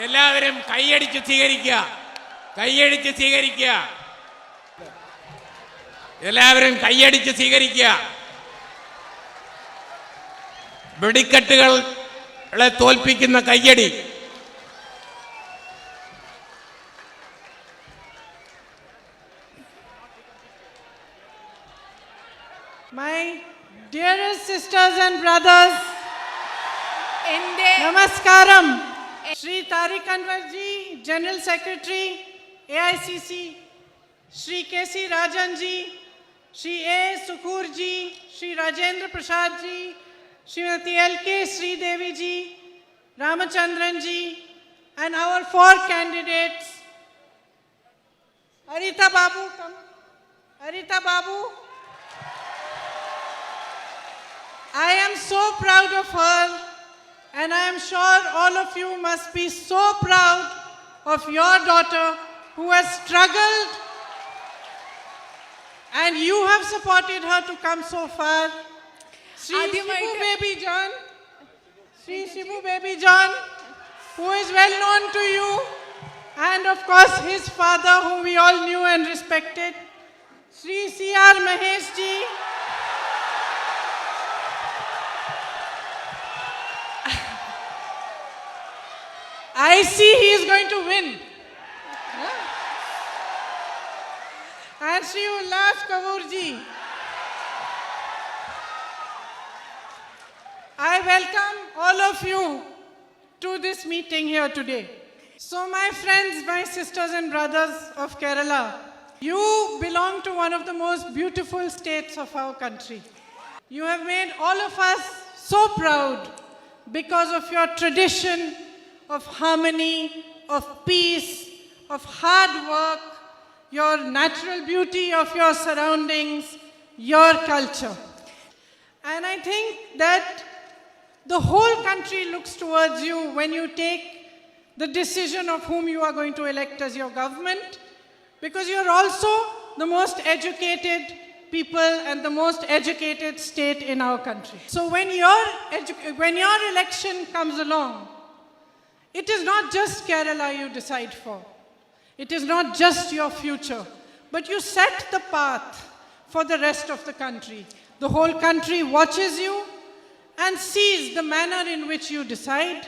എല്ലാവരും കൈയടിച്ച് സ്വീകരിക്കുക. കൈയടിച്ച് സ്വീകരിക്കുക. എല്ലാവരും കൈയടിച്ച് സ്വീകരിക്കുക. വെടിക്കെട്ടുകളെ തോൽപ്പിക്കുന്ന കയ്യടി. My dearest sisters and brothers, Namaskaram. Shri Tariq Anwar ji, General Secretary, AICC, Shri K.C. Rajan ji, Shri A. Sukhur ji, Shri Rajendra Prasad ji, Srimati L.K. Sridevi ji, Ramachandran ji, and our 4 candidates. Arita Babu, come. Arita Babu. I am so proud of her, and I am sure all of you must be so proud of your daughter who has struggled, and you have supported her to come so far. Shri Shibu Baby John, Shri Shibu Baby John, who is well known to you, and of course his father, whom we all knew and respected, Shri C.R. Mahesh ji. I see he is going to win. And Shri Ullas Kaur ji. I welcome all of you to this meeting here today. So my friends, my sisters and brothers of Kerala, you belong to one of the most beautiful states of our country. You have made all of us so proud because of your tradition of harmony, of peace, of hard work, your natural beauty of your surroundings, your culture. And I think that the whole country looks towards you when you take the decision of whom you are going to elect as your government, because you are also the most educated people and the most educated state in our country. So when your election comes along, it is not just Kerala you decide for. It is not just your future, but you set the path for the rest of the country. The whole country watches you and sees the manner in which you decide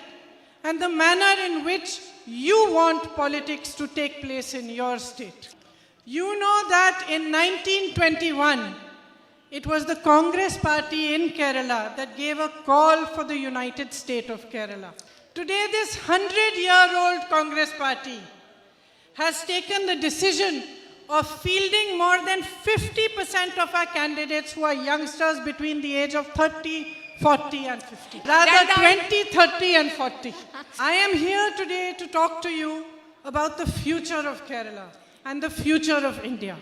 and the manner in which you want politics to take place in your state. You know that in 1921, it was the Congress party in Kerala that gave a call for the United State of Kerala. Today, this 100-year-old Congress party has taken the decision of fielding more than 50% of our candidates who are youngsters between the age of 30, 40 and 50. Rather 20, 30 and 40. I am here today to talk to you about the future of Kerala and the future of India.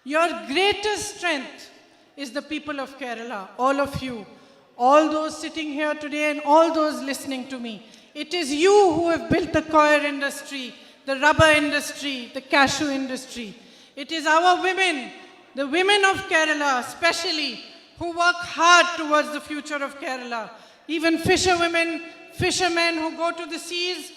Your greatest strength is the people of Kerala, all of you, all those sitting here today and all those listening to me. It is you who have built the coir industry, the rubber industry, the cashew industry. It is our women, the women of Kerala especially, who work hard towards the future of Kerala. Even fisherwomen, fishermen who go to the seas,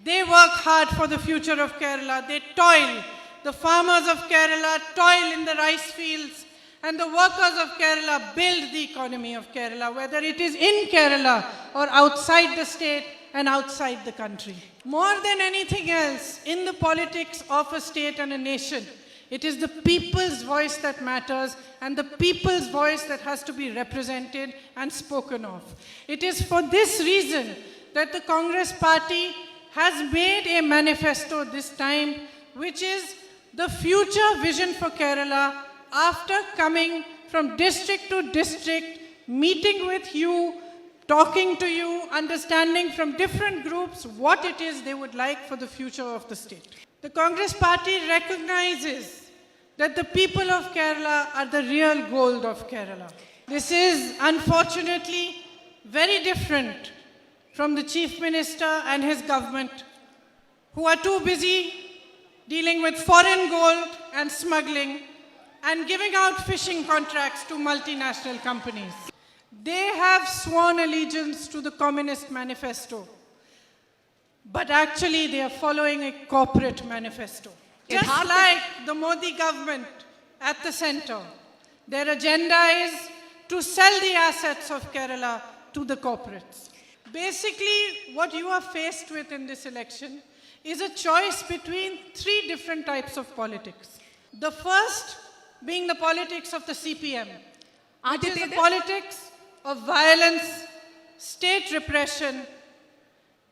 they work hard for the future of Kerala. They toil. The farmers of Kerala toil in the rice fields, and the workers of Kerala build the economy of Kerala, whether it is in Kerala or outside the state and outside the country. More than anything else, in the politics of a state and a nation, it is the people's voice that matters and the people's voice that has to be represented and spoken of. It is for this reason that the Congress party has made a manifesto this time, which is the future vision for Kerala after coming from district to district, meeting with you, talking to you, understanding from different groups what it is they would like for the future of the state. The Congress party recognizes that the people of Kerala are the real gold of Kerala. This is unfortunately very different from the Chief Minister and his government, who are too busy dealing with foreign gold and smuggling and giving out fishing contracts to multinational companies. They have sworn allegiance to the Communist Manifesto. but actually they are following a corporate manifesto. Just Yathartha- like the Modi government at the center, their agenda is to sell the assets of Kerala to the corporates. Basically, what you are faced with in this election is a choice between three different types of politics. The first being the politics of the CPM, which is the ആദ്യത്തേത് politics of violence, state repression,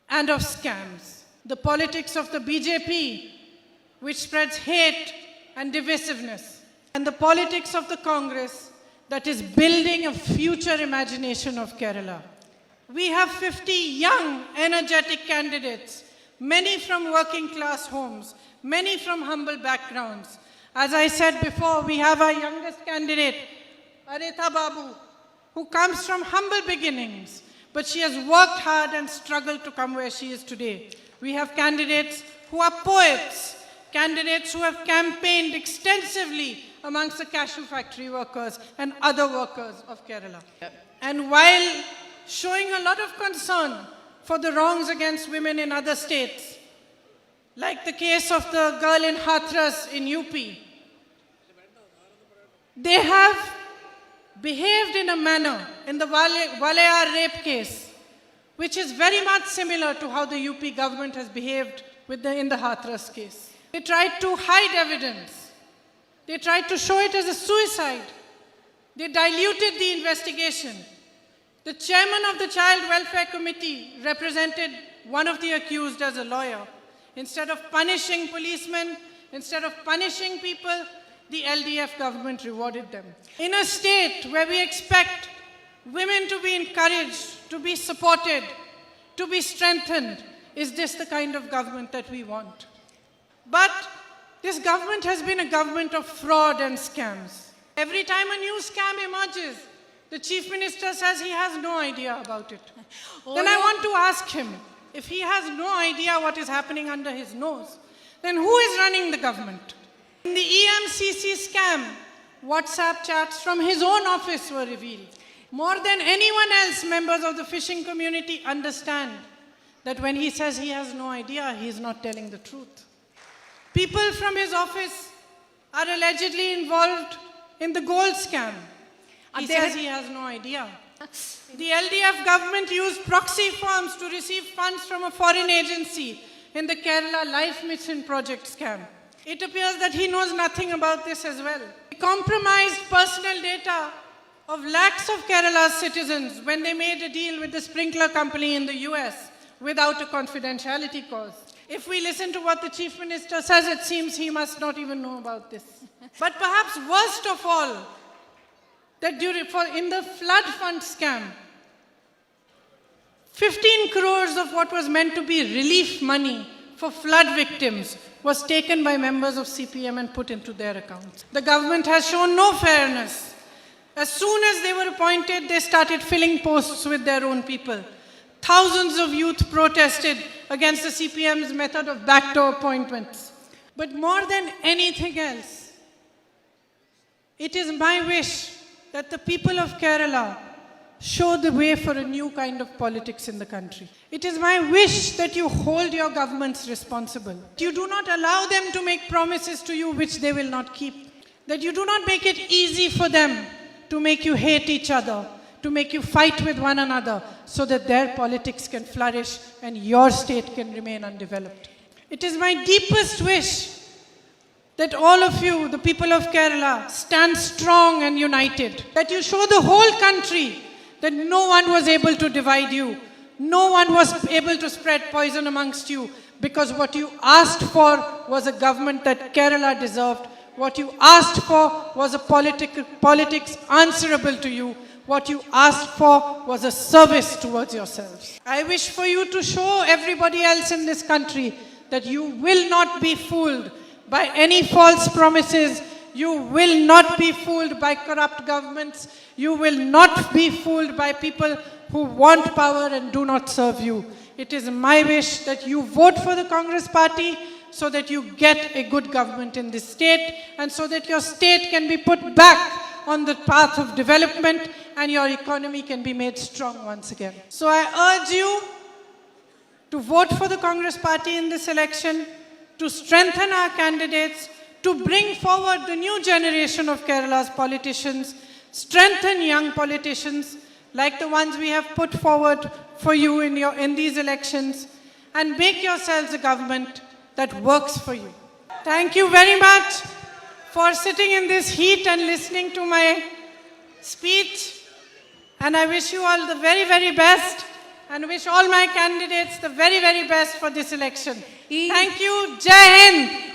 and of scams. The politics of the BJP, which spreads hate and divisiveness. And the politics of the Congress that is building a future imagination of Kerala. We have 50 young, energetic candidates, many from working class homes, many from humble backgrounds. As I said before, we have our youngest candidate, Aretha Babu, who comes from humble beginnings, but she has worked hard and struggled to come where she is today. We have candidates who are poets, candidates who have campaigned extensively amongst the cashew factory workers and other workers of Kerala. And while showing a lot of concern for the wrongs against women in other states, like the case of the girl in Hathras in UP, they have behaved in a manner in the Walayar rape case, which is very much similar to how the UP government has behaved in the Hathras case. They tried to hide evidence. They tried to show it as a suicide. They diluted the investigation. The chairman of the Child Welfare Committee represented one of the accused as a lawyer. Instead of punishing policemen, instead of punishing people, the LDF government rewarded them. In a state where we expect women to be encouraged, to be supported, to be strengthened, is this the kind of government that we want? But this government has been a government of fraud and scams. Every time a new scam emerges, the chief minister says he has no idea about it. Then I want to ask him, if he has no idea what is happening under his nose, then who is running the government? In the EMCC scam, WhatsApp chats from his own office were revealed. More than anyone else, members of the fishing community understand that when he says he has no idea, he is not telling the truth. People from his office are allegedly involved in the gold scam. He says he has no idea. The LDF government used proxy firms to receive funds from a foreign agency in the Kerala Life Mission project scam. It appears that he knows nothing about this as well. He compromised personal data of lakhs of Kerala's citizens when they made a deal with the sprinkler company in the US without a confidentiality clause. If we listen to what the chief minister says, it seems he must not even know about this. But perhaps worst of all, that in the flood fund scam, 15 crores of what was meant to be relief money for flood victims was taken by members of CPM and put into their accounts. The government has shown no fairness. As soon as they were appointed, they started filling posts with their own people. Thousands of youth protested against the CPM's method of backdoor appointments. But more than anything else, it is my wish that the people of Kerala show the way for a new kind of politics in the country. It is my wish that you hold your governments responsible. You do not allow them to make promises to you which they will not keep. That you do not make it easy for them to make you hate each other, to make you fight with one another, so that their politics can flourish and your state can remain undeveloped. It is my deepest wish that all of you, the people of Kerala, stand strong and united. That you show the whole country that no one was able to divide you. No one was able to spread poison amongst you, because what you asked for was a government that Kerala deserved. What you asked for was a politics answerable to you. What you asked for was a service towards yourselves. I wish for you to show everybody else in this country that you will not be fooled by any false promises. You will not be fooled by corrupt governments. You will not be fooled by people who want power and do not serve you. It is my wish that you vote for the Congress party so that you get a good government in this state, and so that your state can be put back on the path of development and your economy can be made strong once again. So I urge you to vote for the Congress party in this election, to strengthen our candidates, to bring forward the new generation of Kerala's politicians, strengthen young politicians like the ones we have put forward for you in these elections, and make yourselves a government that works for you. Thank you very much for sitting in this heat and listening to my speech. And I wish you all the very, very best, and wish all my candidates the very, very best for this election. Thank you. Jai Hind.